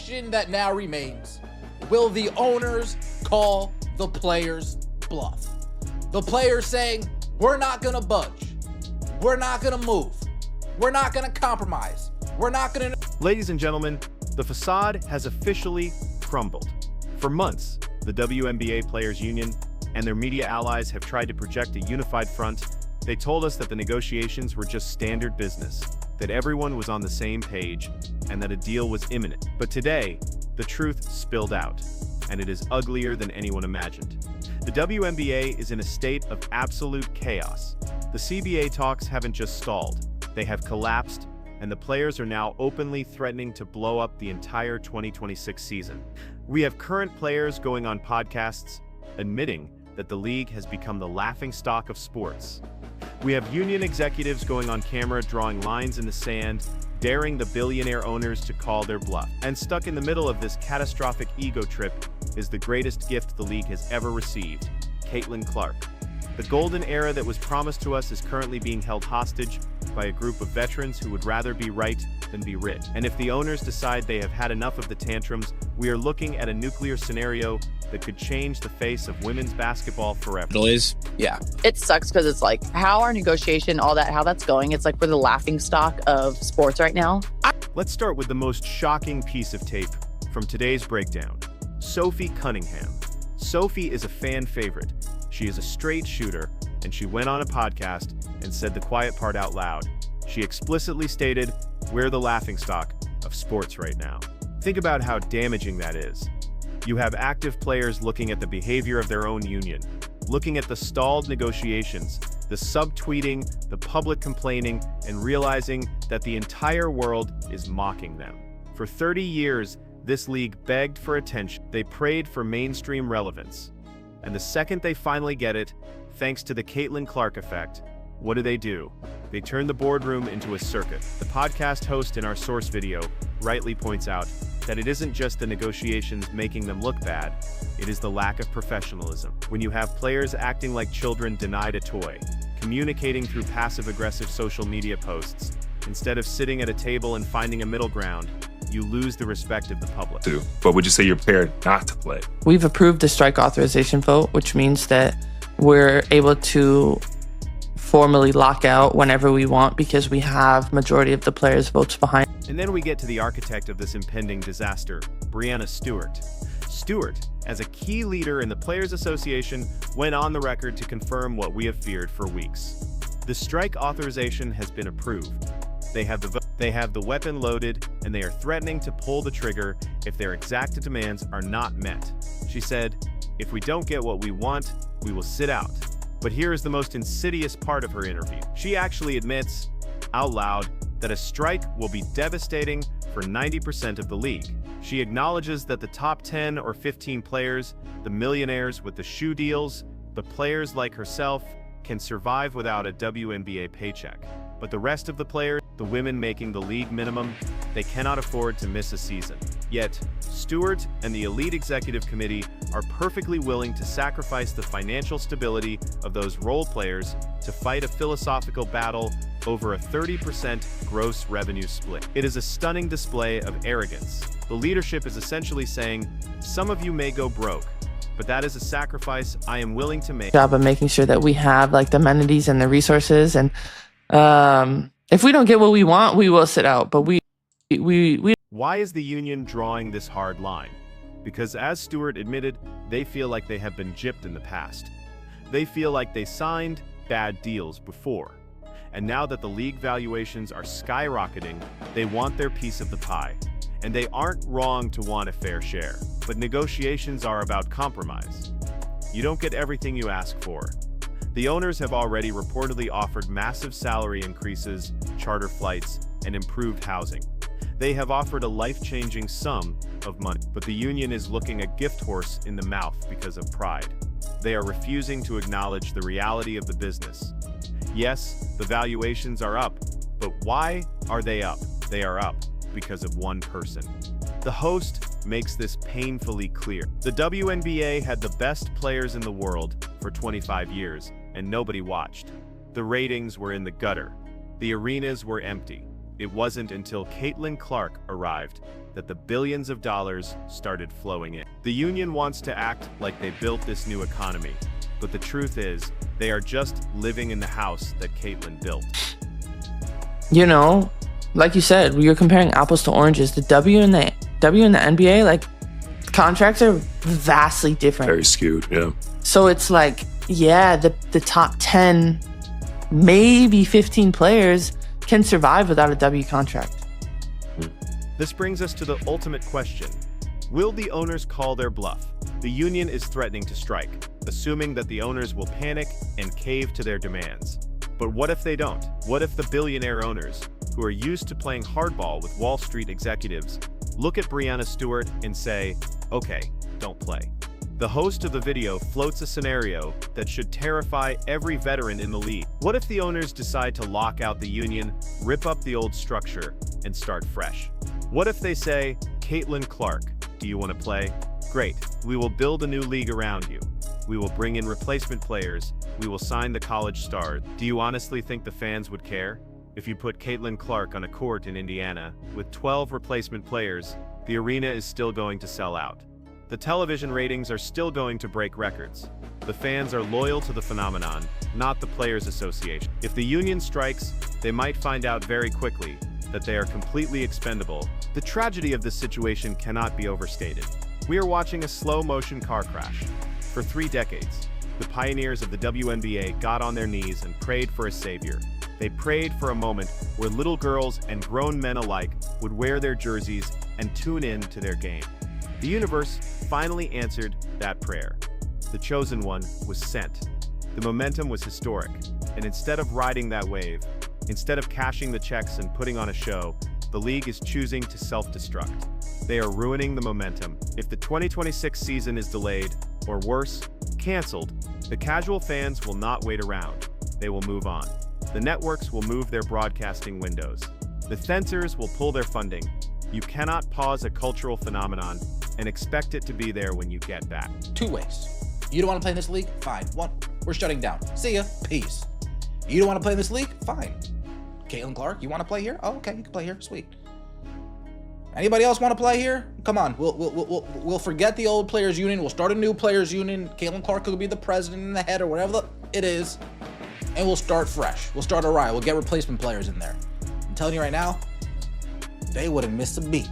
question that now remains, will the owners call the players' bluff? The players saying, we're not going to budge. We're not going to move. We're not going to compromise. We're not going to... Ladies and gentlemen, the facade has officially crumbled. For months, the WNBA Players Union and their media allies have tried to project a unified front. They told us that the negotiations were just standard business, that everyone was on the same page, and that a deal was imminent. But today, the truth spilled out, and it is uglier than anyone imagined. The WNBA is in a state of absolute chaos. The CBA talks haven't just stalled, they have collapsed, and the players are now openly threatening to blow up the entire 2026 season. We have current players going on podcasts admitting that the league has become the laughingstock of sports. We have union executives going on camera drawing lines in the sand, daring the billionaire owners to call their bluff. And stuck in the middle of this catastrophic ego trip is the greatest gift the league has ever received, Caitlin Clark. The golden era that was promised to us is currently being held hostage by a group of veterans who would rather be right than be rich. And if the owners decide they have had enough of the tantrums, we are looking at a nuclear scenario that could change the face of women's basketball forever. Yeah. It sucks because it's like how our negotiation, all that, how that's going. It's like we're the laughing stock of sports right now. Let's start with the most shocking piece of tape from today's breakdown. Sophie Cunningham. Sophie is a fan favorite. She is a straight shooter, and she went on a podcast and said the quiet part out loud. She explicitly stated, we're the laughingstock of sports right now. Think about how damaging that is. You have active players looking at the behavior of their own union, looking at the stalled negotiations, the subtweeting, the public complaining, and realizing that the entire world is mocking them. For 30 years, this league begged for attention. They prayed for mainstream relevance. And the second they finally get it, thanks to the Caitlin Clark effect, what do? They turn the boardroom into a circus. The podcast host in our source video rightly points out that it isn't just the negotiations making them look bad, it is the lack of professionalism. When you have players acting like children denied a toy, communicating through passive-aggressive social media posts, instead of sitting at a table and finding a middle ground, you lose the respect of the public. But would you say you're prepared not to play? We've approved the strike authorization vote, which means that we're able to formally lock out whenever we want because we have majority of the players' votes behind. And then we get to the architect of this impending disaster, Breanna Stewart. Stewart, as a key leader in the Players Association, went on the record to confirm what we have feared for weeks. The strike authorization has been approved. They have the weapon loaded, and they are threatening to pull the trigger if their exact demands are not met. She said, if we don't get what we want, we will sit out. But here is the most insidious part of her interview. She actually admits, out loud, that a strike will be devastating for 90% of the league. She acknowledges that the top 10 or 15 players, the millionaires with the shoe deals, the players like herself, can survive without a WNBA paycheck. But the rest of the players, the women making the league minimum, they cannot afford to miss a season. Yet, Stewart and the Elite Executive Committee are perfectly willing to sacrifice the financial stability of those role players to fight a philosophical battle over a 30% gross revenue split. It is a stunning display of arrogance. The leadership is essentially saying, some of you may go broke, but that is a sacrifice I am willing to make. Job of making sure that we have like the amenities and the resources, and if we don't get what we want, we will sit out. But we. Why is the union drawing this hard line? Because as Stewart admitted, they feel like they have been gypped in the past. They feel like they signed bad deals before. And now that the league valuations are skyrocketing, they want their piece of the pie. And they aren't wrong to want a fair share. But negotiations are about compromise. You don't get everything you ask for. The owners have already reportedly offered massive salary increases, charter flights, and improved housing. They have offered a life-changing sum of money, but the union is looking a gift horse in the mouth because of pride. They are refusing to acknowledge the reality of the business. Yes, the valuations are up, but why are they up? They are up because of one person. The host makes this painfully clear. The WNBA had the best players in the world for 25 years, and nobody watched. The ratings were in the gutter. The arenas were empty. It wasn't until Caitlin Clark arrived that the billions of dollars started flowing in. The union wants to act like they built this new economy, but the truth is, they are just living in the house that Caitlin built. You know, like you said, we were comparing apples to oranges. The W and the NBA, like, contracts are vastly different. Very skewed, yeah. So it's like, yeah, the top 10, maybe 15 players can survive without a W contract. This brings us to the ultimate question. Will the owners call their bluff? The union is threatening to strike, assuming that the owners will panic and cave to their demands. But what if they don't? What if the billionaire owners, who are used to playing hardball with Wall Street executives, look at Breanna Stewart and say, okay, don't play? The host of the video floats a scenario that should terrify every veteran in the league. What if the owners decide to lock out the union, rip up the old structure, and start fresh? What if they say, Caitlin Clark, do you want to play? Great, we will build a new league around you. We will bring in replacement players. We will sign the college stars. Do you honestly think the fans would care? If you put Caitlin Clark on a court in Indiana with 12 replacement players, the arena is still going to sell out. The television ratings are still going to break records. The fans are loyal to the phenomenon, not the Players Association. If the union strikes, they might find out very quickly that they are completely expendable. The tragedy of this situation cannot be overstated. We are watching a slow-motion car crash. For 3 decades, the pioneers of the WNBA got on their knees and prayed for a savior. They prayed for a moment where little girls and grown men alike would wear their jerseys and tune in to their game. The universe finally answered that prayer. The chosen one was sent. The momentum was historic, and instead of riding that wave, instead of cashing the checks and putting on a show, the league is choosing to self-destruct. They are ruining the momentum. If the 2026 season is delayed, or worse, canceled, the casual fans will not wait around. They will move on. The networks will move their broadcasting windows. The censors will pull their funding. You cannot pause a cultural phenomenon and expect it to be there when you get back. 2 ways. You don't want to play in this league? Fine. 1, we're shutting down. See ya. Peace. You don't want to play in this league? Fine. Caitlin Clark, you want to play here? Oh, okay, you can play here. Sweet. Anybody else want to play here? Come on. We'll forget the old players union. We'll start a new players union. Caitlin Clark will be the president and the head or whatever it is. And we'll start fresh. We'll start a riot. We'll get replacement players in there. I'm telling you right now, they wouldn't miss a beat.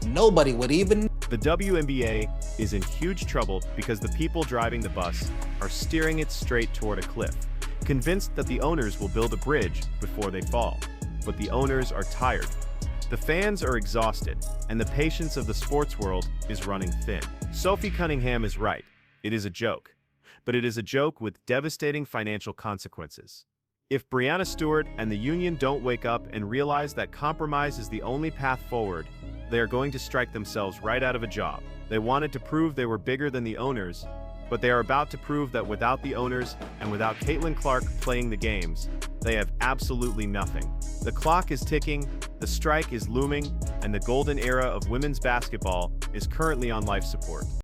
Nobody would even. The WNBA is in huge trouble because the people driving the bus are steering it straight toward a cliff, convinced that the owners will build a bridge before they fall. But the owners are tired. The fans are exhausted, and the patience of the sports world is running thin. Sophie Cunningham is right. It is a joke. But it is a joke with devastating financial consequences. If Breanna Stewart and the union don't wake up and realize that compromise is the only path forward, they are going to strike themselves right out of a job. They wanted to prove they were bigger than the owners, but they are about to prove that without the owners and without Caitlin Clark playing the games, they have absolutely nothing. The clock is ticking, the strike is looming, and the golden era of women's basketball is currently on life support.